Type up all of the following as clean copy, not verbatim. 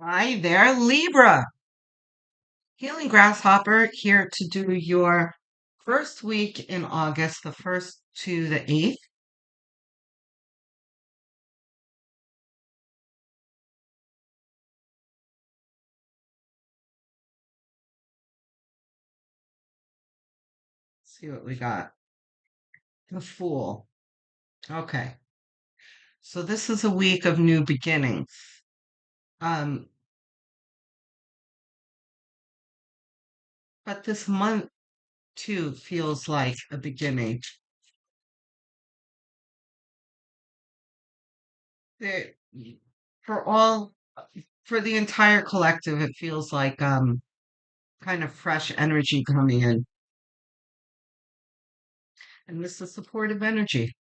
Hi there, Libra. Healing Grasshopper here to do your first week in August, the 1st to the 8th. See what we got. The Fool. Okay. So this is a week of new beginnings. Um, but this month too feels like a beginning. There, for all, for the entire collective, it feels like kind of fresh energy coming in. And this is supportive energy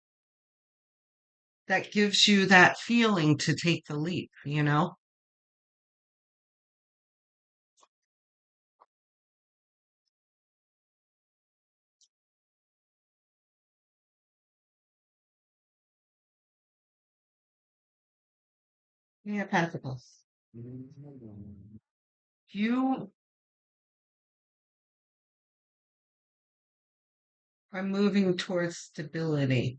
that gives you that feeling to take the leap, you know? Yeah, Pentacles. You are moving towards stability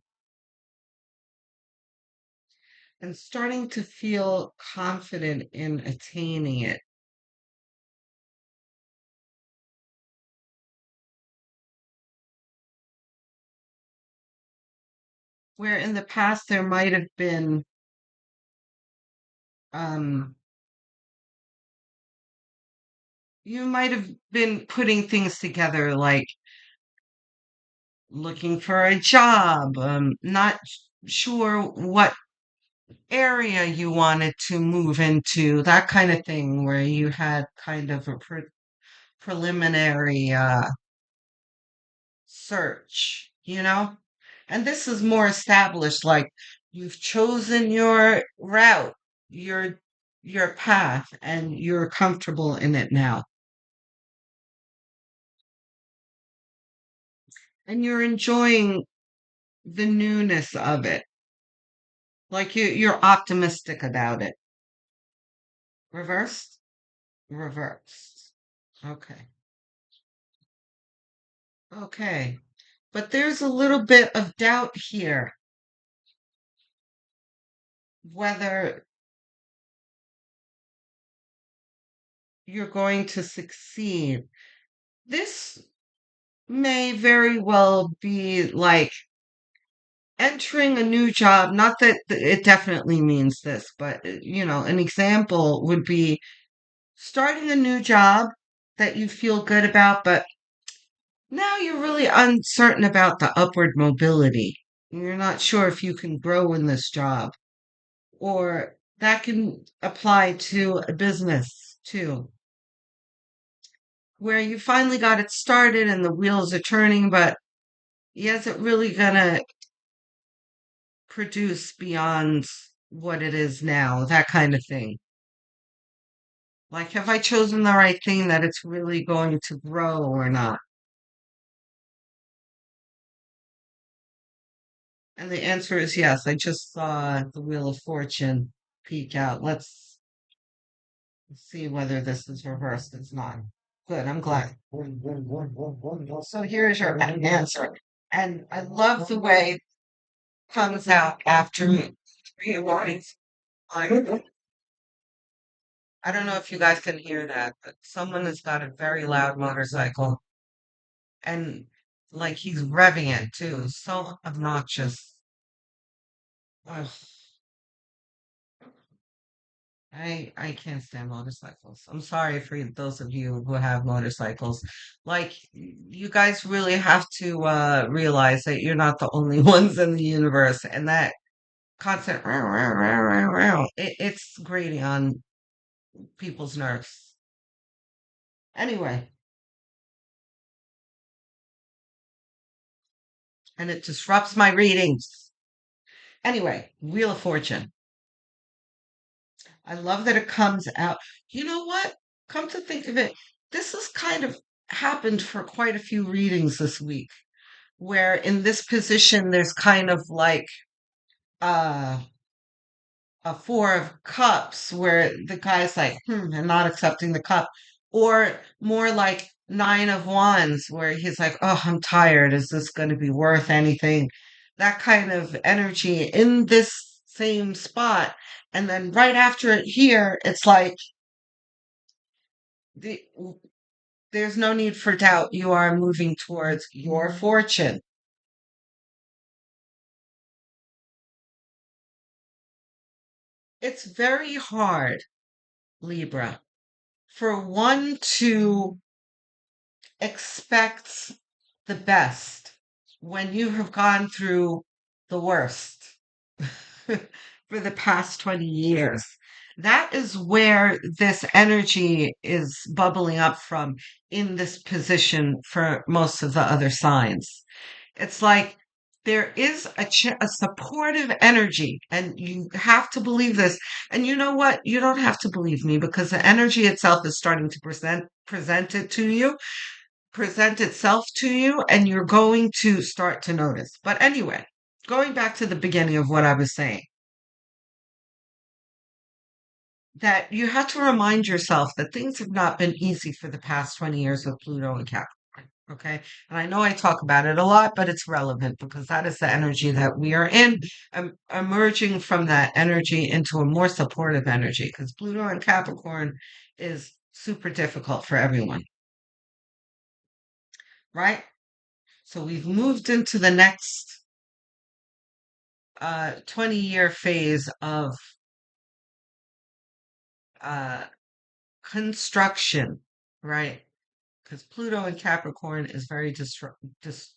and starting to feel confident in attaining it. Where in the past there might have been, um, you might have been putting things together like looking for a job, not sure what area you wanted to move into, that kind of thing, where you had kind of a preliminary search, you know? And this is more established, like you've chosen your route, your your path, and you're comfortable in it now. And you're enjoying the newness of it. Like you're optimistic about it. Reversed? Reversed. Okay. Okay. But there's a little bit of doubt here whether you're going to succeed. This may very well be like entering a new job. Not that it definitely means this, but an example would be starting a new job that you feel good about, but now you're really uncertain about the upward mobility. You're not sure if you can grow in this job, or that can apply to a business too, where you finally got it started and the wheels are turning, but is it really gonna produce beyond what it is now? That kind of thing. Like, have I chosen the right thing that it's really going to grow or not? And the answer is yes. I just saw the Wheel of Fortune peek out. Let's see whether this is reversed. It's not. Good, I'm glad. So here's your answer. And I love the way it comes out after three warnings. I I don't know if you guys can hear that, but someone has got a very loud motorcycle and like he's revving it too. So obnoxious. Ugh, I can't stand motorcycles. I'm sorry for those of you who have motorcycles. Like you guys really have to realize that you're not the only ones in the universe, and that constant it's grating on people's nerves. Anyway, and it disrupts my readings. Anyway, Wheel of Fortune. I love that it comes out. You know what? Come to think of it, this has kind of happened for quite a few readings this week, where in this position there's kind of like uh a Four of Cups where the guy's like, and not accepting the cup, or more like Nine of Wands where he's like, oh, I'm tired. Is this going to be worth anything? That kind of energy in this same spot. And then right after it here, it's like the, there's no need for doubt. You are moving towards your fortune. It's very hard, Libra, for one to expect the best when you have gone through the worst for the past 20 years. That is where this energy is bubbling up from in this position for most of the other signs. It's like there is a supportive energy, and you have to believe this. And you know what? You don't have to believe me because the energy itself is starting to present it to you, present itself to you, and you're going to start to notice. But anyway, going back to the beginning of what I was saying, that you have to remind yourself that things have not been easy for the past 20 years with Pluto and Capricorn. Okay. And I know I talk about it a lot, but it's relevant because that is the energy that we are in. Emerging from that energy into a more supportive energy because Pluto and Capricorn is super difficult for everyone, right? So we've moved into the next 20-year phase of uh, construction, right? Because Pluto in Capricorn is very destructive.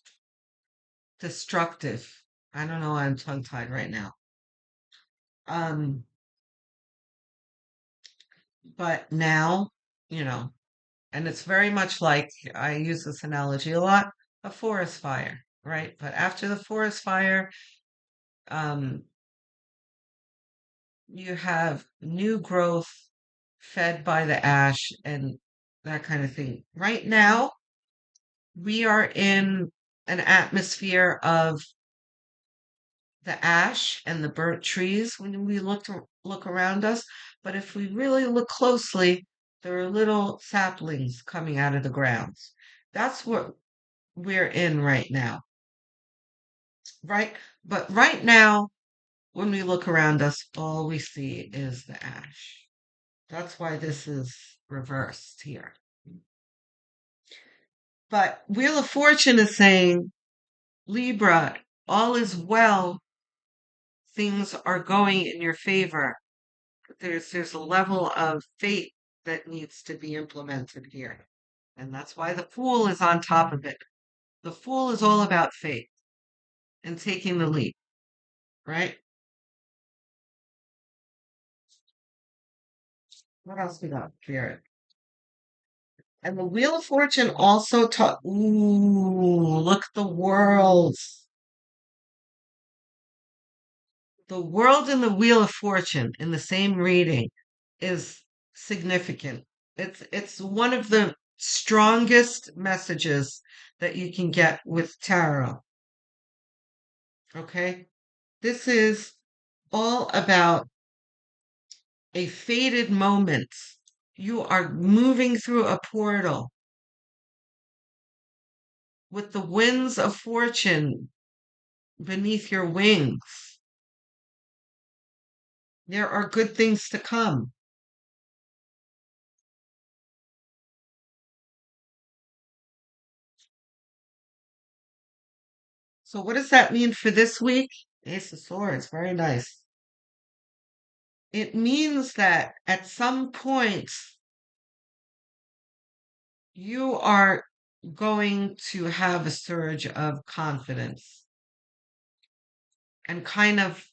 I don't know why I'm tongue tied right now. Um, but now, you know, and it's very much like I use this analogy a lot, a forest fire, right? But after the forest fire, um, you have new growth fed by the ash and that kind of thing. Right now, we are in an atmosphere of the ash and the burnt trees when we look around us. But if we really look closely, there are little saplings coming out of the grounds. That's what we're in right now, right? But right now, when we look around us, all we see is the ash. That's why this is reversed here. But Wheel of Fortune is saying, Libra, all is well. Things are going in your favor. There's a level of fate that needs to be implemented here. And that's why the Fool is on top of it. The Fool is all about faith and taking the leap, right? What else we got here? And the Wheel of Fortune also taught. Ooh, look at the worlds. The world and the Wheel of Fortune in the same reading is significant. It's one of the strongest messages that you can get with tarot. Okay? This is all about a fated moment. You are moving through a portal with the winds of fortune beneath your wings. There are good things to come. So, what does that mean for this week? Ace of Swords, very nice. It means that at some point you are going to have a surge of confidence and kind of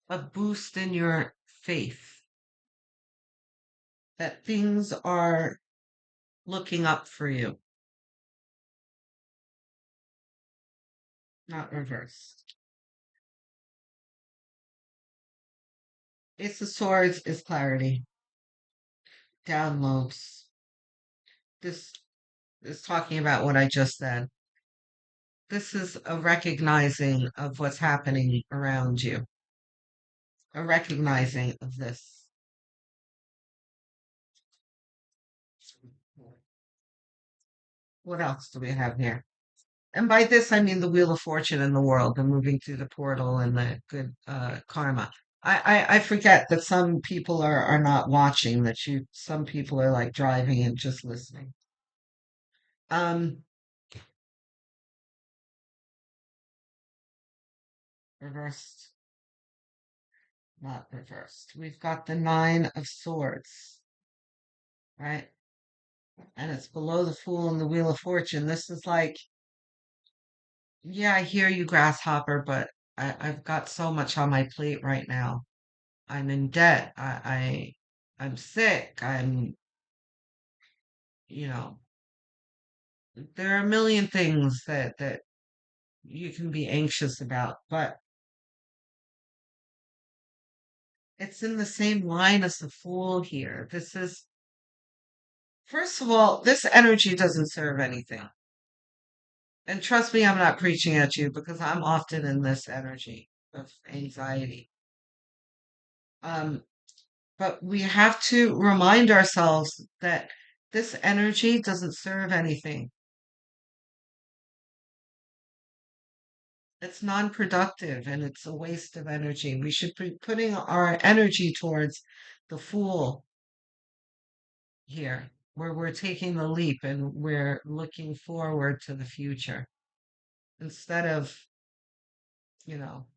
a boost in your faith that things are looking up for you, not reversed. Ace of Swords is clarity, downloads. This is talking about what I just said. This is a recognizing of what's happening around you. a recognizing of this. What else do we have here? And by this, I mean the Wheel of Fortune in the world, the moving through the portal and the good karma. I forget that some people are not watching, that some people are like driving and just listening. Um, reversed, not reversed. We've got the Nine of Swords, right? And it's below the Fool and the Wheel of Fortune. This is like, yeah, I hear you, Grasshopper, but I've got so much on my plate right now. I'm in debt. I'm sick. You know, there are a million things that you can be anxious about, but it's in the same line as the Fool here. This is, first of all, this energy doesn't serve anything. And trust me, I'm not preaching at you because I'm often in this energy of anxiety. Um, but we have to remind ourselves that this energy doesn't serve anything. It's non-productive and it's a waste of energy. We should be putting our energy towards the Fool here, where we're taking the leap and we're looking forward to the future instead of, you know,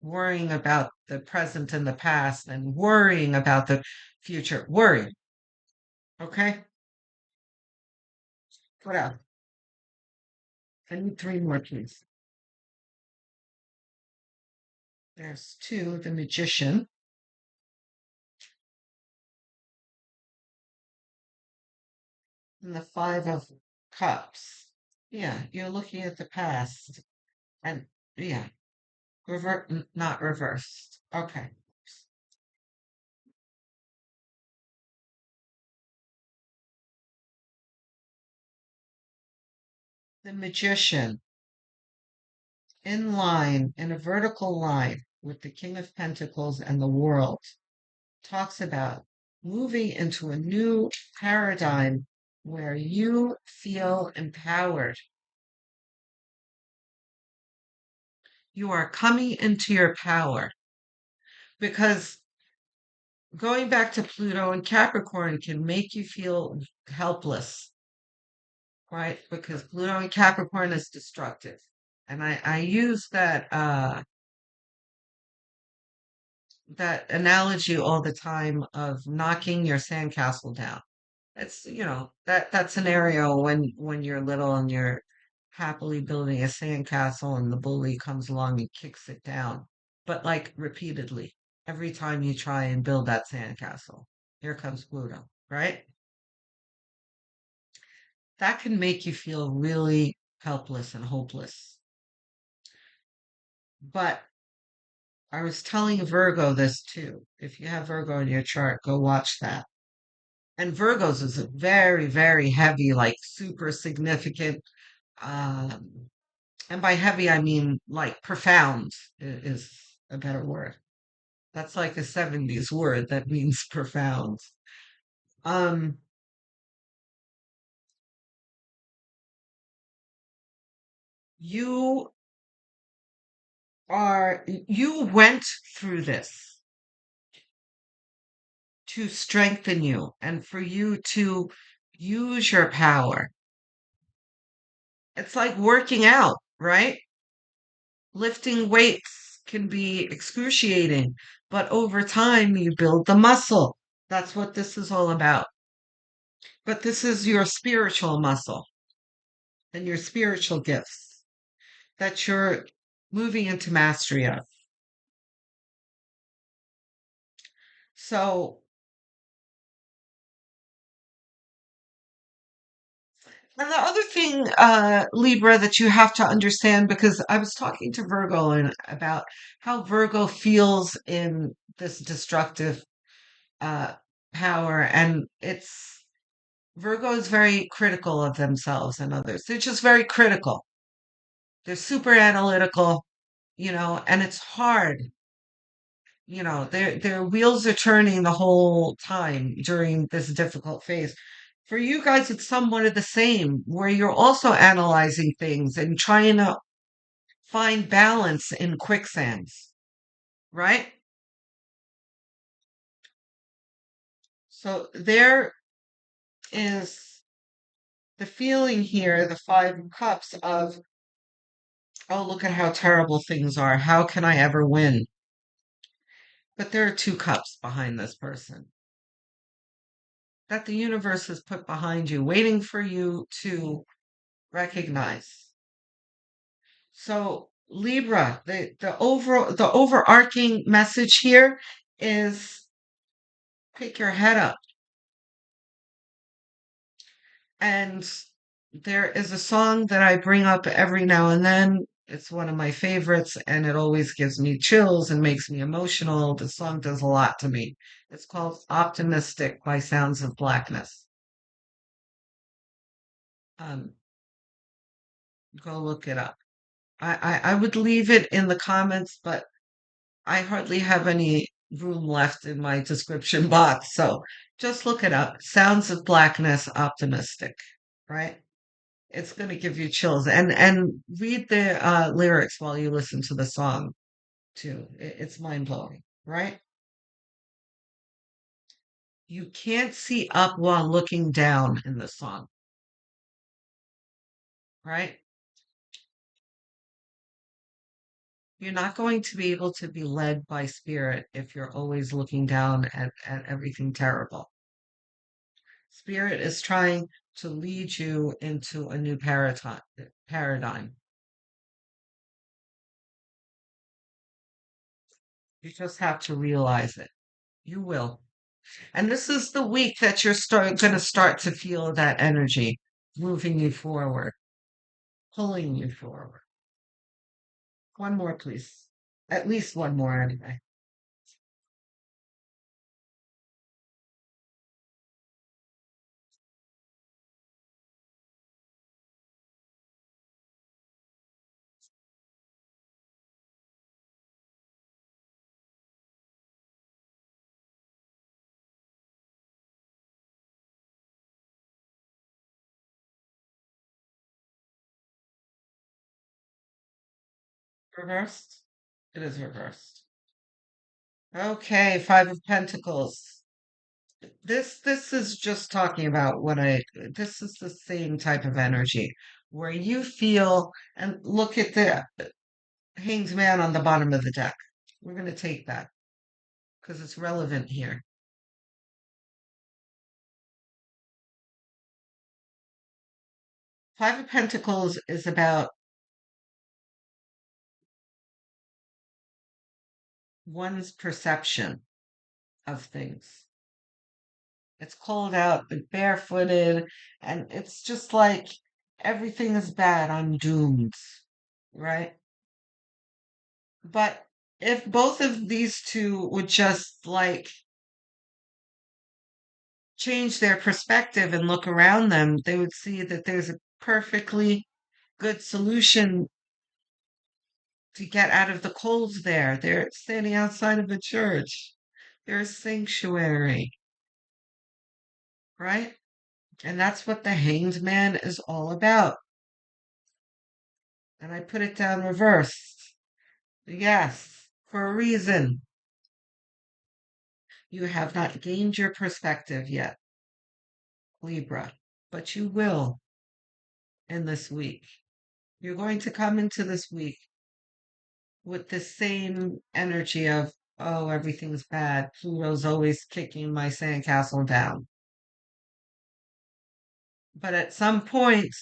worrying about the present and the past and worrying about the future. Worry. Okay? What else? I need three more, please. There's two, the magician and the five of cups. Yeah, you're looking at the past. And yeah, not reversed. Okay. The magician in line, in a vertical line with the King of Pentacles and the world, talks about moving into a new paradigm where you feel empowered. You are coming into your power because going back to Pluto and Capricorn can make you feel helpless, right? Because Pluto and Capricorn is destructive. And I use that analogy all the time of knocking your sandcastle down. It's, that scenario when you're little and you're happily building a sandcastle and the bully comes along and kicks it down. But like repeatedly, every time you try and build that sandcastle, here comes Pluto, right? That can make you feel really helpless and hopeless. But I was telling Virgo this too. If you have Virgo in your chart, go watch that. And Virgos is a very, very heavy, like super significant. Um, and by heavy, I mean like profound is a better word. That's like a 70s word that means profound. Um, you you went through this to strengthen you and for you to use your power. It's like working out, right? Lifting weights can be excruciating, but over time you build the muscle. That's what this is all about. But this is your spiritual muscle and your spiritual gifts that you're moving into mastery of. So, and the other thing, Libra, that you have to understand, because I was talking to Virgo and about how Virgo feels in this destructive uh, power, and it's Virgo is very critical of themselves and others. They're just very critical. They're super analytical, and it's hard. their wheels are turning the whole time during this difficult phase. For you guys, it's somewhat of the same, where you're also analyzing things and trying to find balance in quicksands, right? So there is the feeling here, the Five of Cups of, oh, look at how terrible things are. How can I ever win? But there are two cups behind this person that the universe has put behind you, waiting for you to recognize. So Libra, the overarching message here is pick your head up. And there is a song that I bring up every now and then. It's one of my favorites, and it always gives me chills and makes me emotional. The song does a lot to me. It's called Optimistic by Sounds of Blackness. Um, Go look it up. I would leave it in the comments, but I hardly have any room left in my description box. So just look it up. Sounds of Blackness, Optimistic, right? It's going to give you chills. And read the lyrics while you listen to the song too. It's mind blowing, right? You can't see up while looking down in the song, right? You're not going to be able to be led by spirit if you're always looking down at everything terrible. Spirit is trying to lead you into a new paradigm. You just have to realize it. You will. And this is the week that you're going to start to feel that energy moving you forward, pulling you forward. One more, please. At least one more, anyway. Reversed? It is reversed. Okay, Five of Pentacles. This is just talking about this is the same type of energy where you feel, and look at the Hanged Man on the bottom of the deck. We're going to take that because it's relevant here. Five of Pentacles is about one's perception of things. It's cold out, but barefooted, and it's just like everything is bad. I'm doomed, right? But if both of these two would just like change their perspective and look around them, they would see that there's a perfectly good solution to get out of the cold there. They're standing outside of a church. They're a sanctuary, right? And that's what the Hanged Man is all about. And I put it down reversed. Yes, for a reason. You have not gained your perspective yet, Libra, but you will in this week. You're going to come into this week with the same energy of, oh, everything's bad. Pluto's always kicking my sandcastle down. But at some point,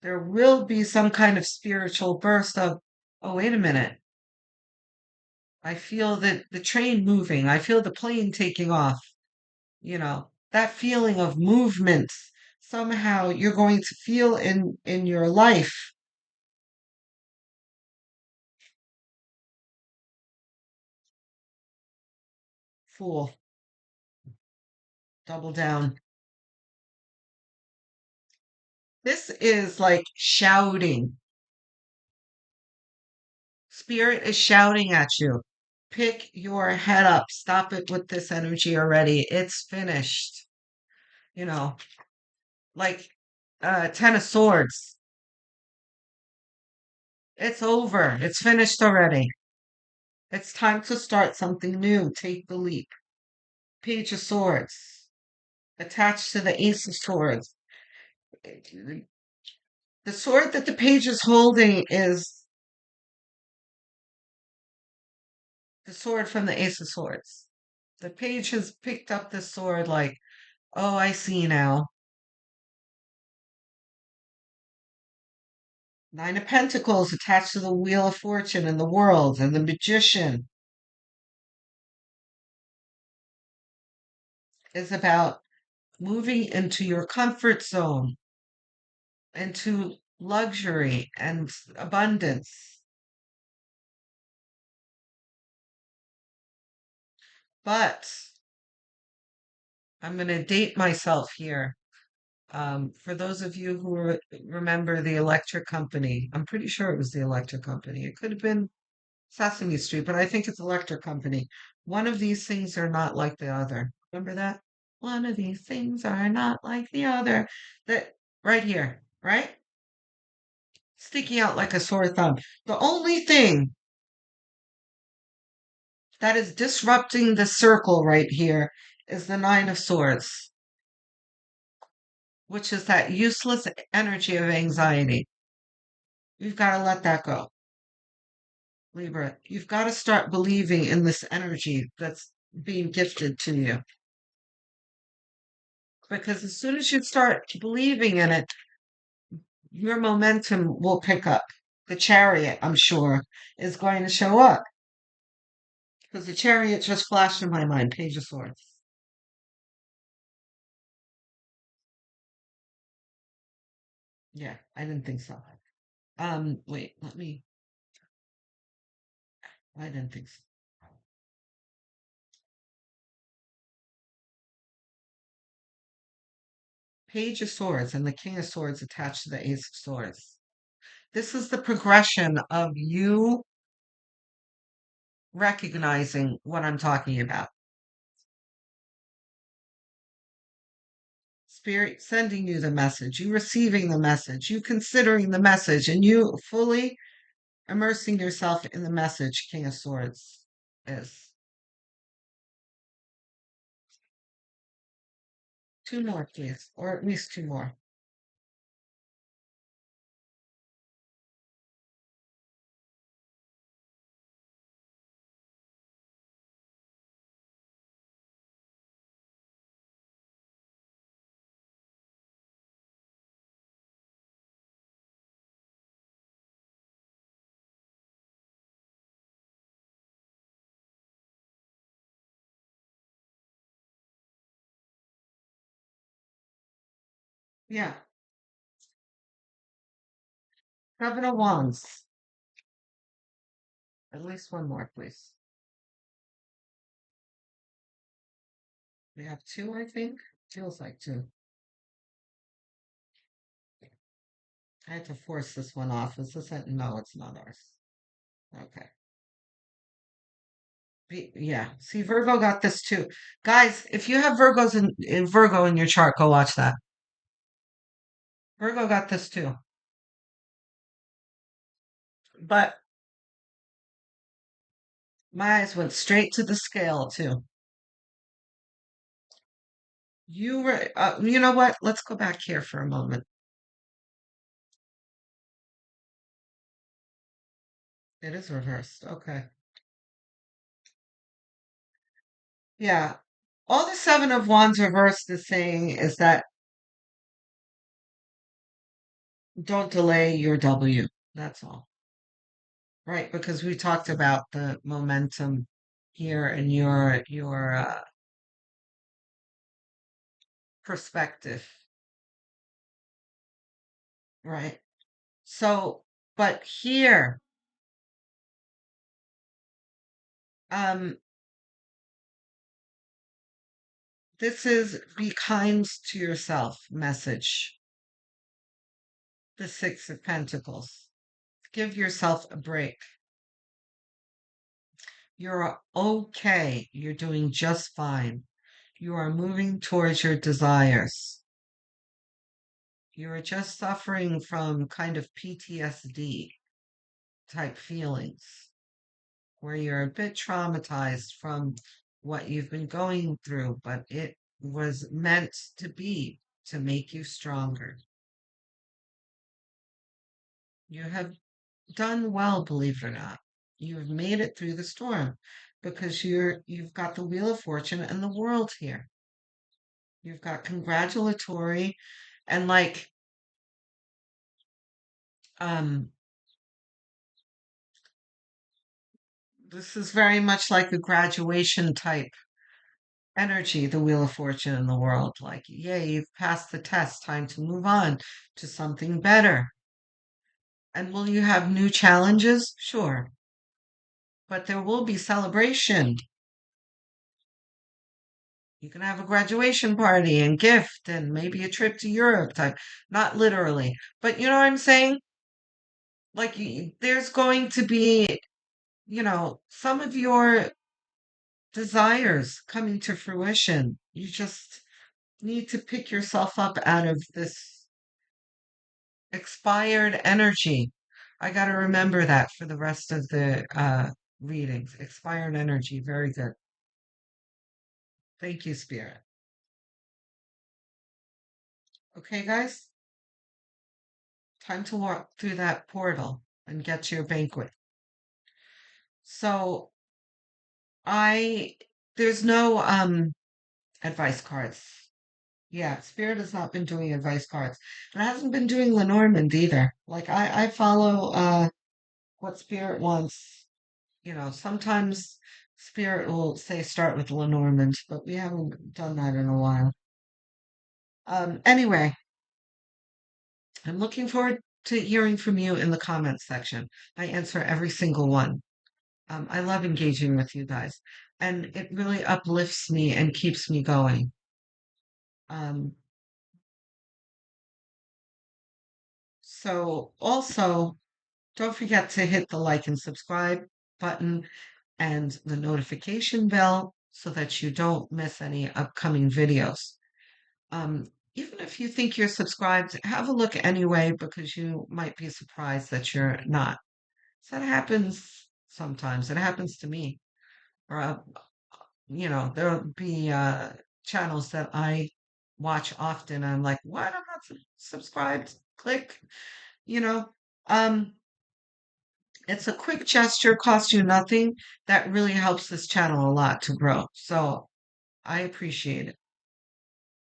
there will be some kind of spiritual burst of, oh, wait a minute. I feel that the train moving. I feel the plane taking off. That feeling of movement. Somehow you're going to feel in your life. Fool, double down. This is like shouting. Spirit is shouting at you. Pick your head up. Stop it with this energy already. It's finished. You know, like Ten of Swords. It's over. It's finished already. It's time to start something new. Take the leap. Page of Swords. Attached to the Ace of Swords. The sword that the page is holding is the sword from the Ace of Swords. The page has picked up the sword like, oh, I see now. Nine of Pentacles attached to the Wheel of Fortune and the World and the Magician is about moving into your comfort zone, into luxury and abundance. But I'm going to date myself here. For those of you who remember the electric company, I'm pretty sure it was the electric company. It could have been Sesame Street, but I think it's electric company. One of these things are not like the other. Remember that? One of these things are not like the other. That right here, right? Sticking out like a sore thumb. The only thing that is disrupting the circle right here is the Nine of Swords, which is that useless energy of anxiety. You've got to let that go. Libra, you've got to start believing in this energy that's being gifted to you. Because as soon as you start believing in it, your momentum will pick up. The chariot, I'm sure, is going to show up. Because the chariot just flashed in my mind, Page of Swords. Yeah, I didn't think so. Wait, I didn't think so. Page of Swords and the King of Swords attached to the Ace of Swords. This is the progression of you recognizing what I'm talking about. Spirit sending you the message, you receiving the message, you considering the message, and you fully immersing yourself in the message, King of Swords is. Two more, please, or at least two more. Yeah, Seven of Wands. At least one more, please. We have two, I think. Feels like two. I had to force this one off. Is this it? No, it's not ours. Okay. Yeah. See, Virgo got this too. Guys, if you have in Virgo in your chart, go watch that. Virgo got this too. But my eyes went straight to the scale too. You know what? Let's go back here for a moment. It is reversed. Okay. Yeah. All the Seven of Wands reversed is saying is that don't delay your W. That's all. Right, because we talked about the momentum here and your perspective, right? So, but here, um, this is be kind to yourself message. The Six of Pentacles. Give yourself a break. You're okay. You're doing just fine. You are moving towards your desires. You are just suffering from kind of PTSD type feelings where you're a bit traumatized from what you've been going through, but it was meant to be to make you stronger. You have done well, believe it or not. You've made it through the storm because you've got the Wheel of Fortune and the world here. You've got congratulatory and like um this is very much like a graduation type energy, the Wheel of Fortune in the world. Like, yay, you've passed the test, time to move on to something better. And will you have new challenges? Sure. But there will be celebration. You can have a graduation party and gift and maybe a trip to Europe type. Not literally, but you know what I'm saying? Like, there's going to be, some of your desires coming to fruition. You just need to pick yourself up out of this expired energy. I got to remember that for the rest of the readings. Expired energy. Very good. Thank you, Spirit. Okay, guys, time to walk through that portal and get to your banquet. So I there's no advice cards. Yeah, Spirit has not been doing advice cards. And it hasn't been doing Lenormand either. Like I follow what Spirit wants. Sometimes Spirit will say start with Lenormand, but we haven't done that in a while. Anyway, I'm looking forward to hearing from you in the comments section. I answer every single one. I love engaging with you guys, and it really uplifts me and keeps me going. Um, so also, don't forget to hit the like and subscribe button and the notification bell so that you don't miss any upcoming videos. Um, Even if you think you're subscribed, have a look anyway because you might be surprised that you're not. So that happens sometimes. It happens to me. Or, there'll be channels that I watch often. I'm like, what? I'm not subscribed. Click, you know. Um, it's a quick gesture, costs you nothing. That really helps this channel a lot to grow. So I appreciate it.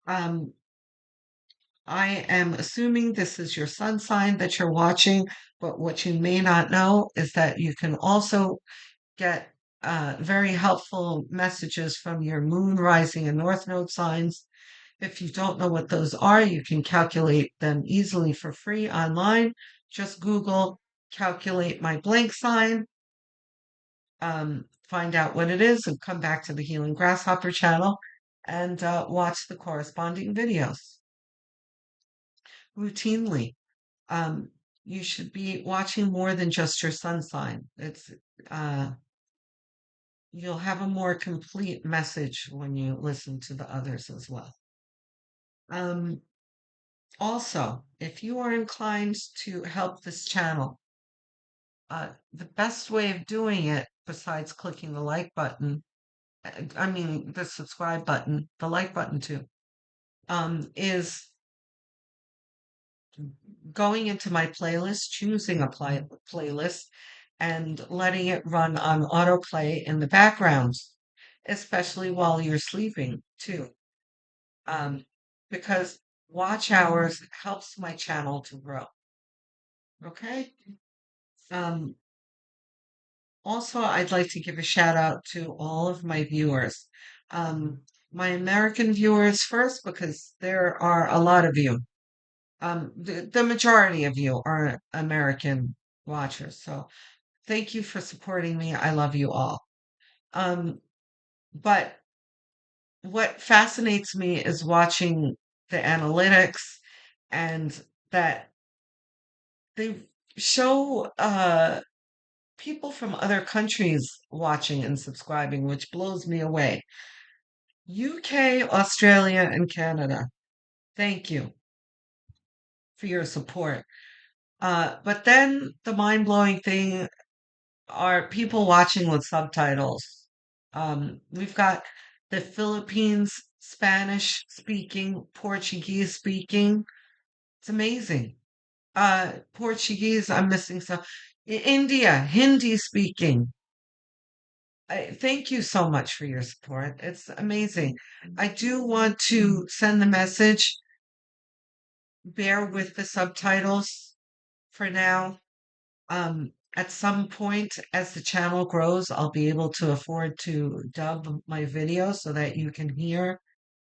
Um, I am assuming this is your sun sign that you're watching, but what you may not know is that you can also get very helpful messages from your moon, rising, and north node signs. If you don't know what those are, you can calculate them easily for free online. Just Google calculate my blank sign, find out what it is, and come back to the Healing Grasshopper channel and watch the corresponding videos routinely. Um, you should be watching more than just your sun sign. Uh, you'll have a more complete message when you listen to the others as well. Um, Also, if you are inclined to help this channel, the best way of doing it, besides clicking the like button, I mean the subscribe button, the like button too, is going into my playlist, choosing a playlist, and letting it run on autoplay in the background, especially while you're sleeping too. Because watch hours helps my channel to grow. Okay? Um, Also, I'd like to give a shout out to all of my viewers. Um, my American viewers first, because there are a lot of you. The majority of you are American watchers. So thank you for supporting me. I love you all. Um, but what fascinates me is watching the analytics and that they show people from other countries watching and subscribing, which blows me away. UK, Australia, and Canada. Thank you for your support. But then the mind blowing thing are people watching with subtitles. We've got the Philippines, Spanish speaking, Portuguese speaking. It's amazing. Portuguese, I'm missing some. India, Hindi speaking. Thank you so much for your support. It's amazing. I do want to send the message, bear with the subtitles for now. At some point, as the channel grows, I'll be able to afford to dub my videos so that you can hear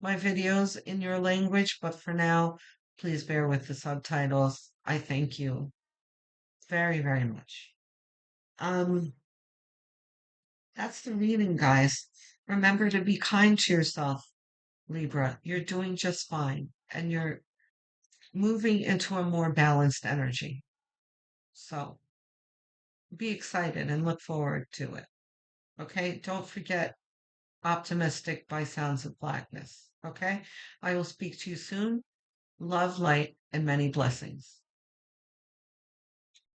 my videos in your language. But for now, please bear with the subtitles. I thank you very, very much. Um, that's the reading, guys. Remember to be kind to yourself, Libra. You're doing just fine, and you're moving into a more balanced energy. So be excited and look forward to it. Okay? Don't forget Optimistic by Sounds of Blackness. Okay? I will speak to you soon. Love, light, and many blessings.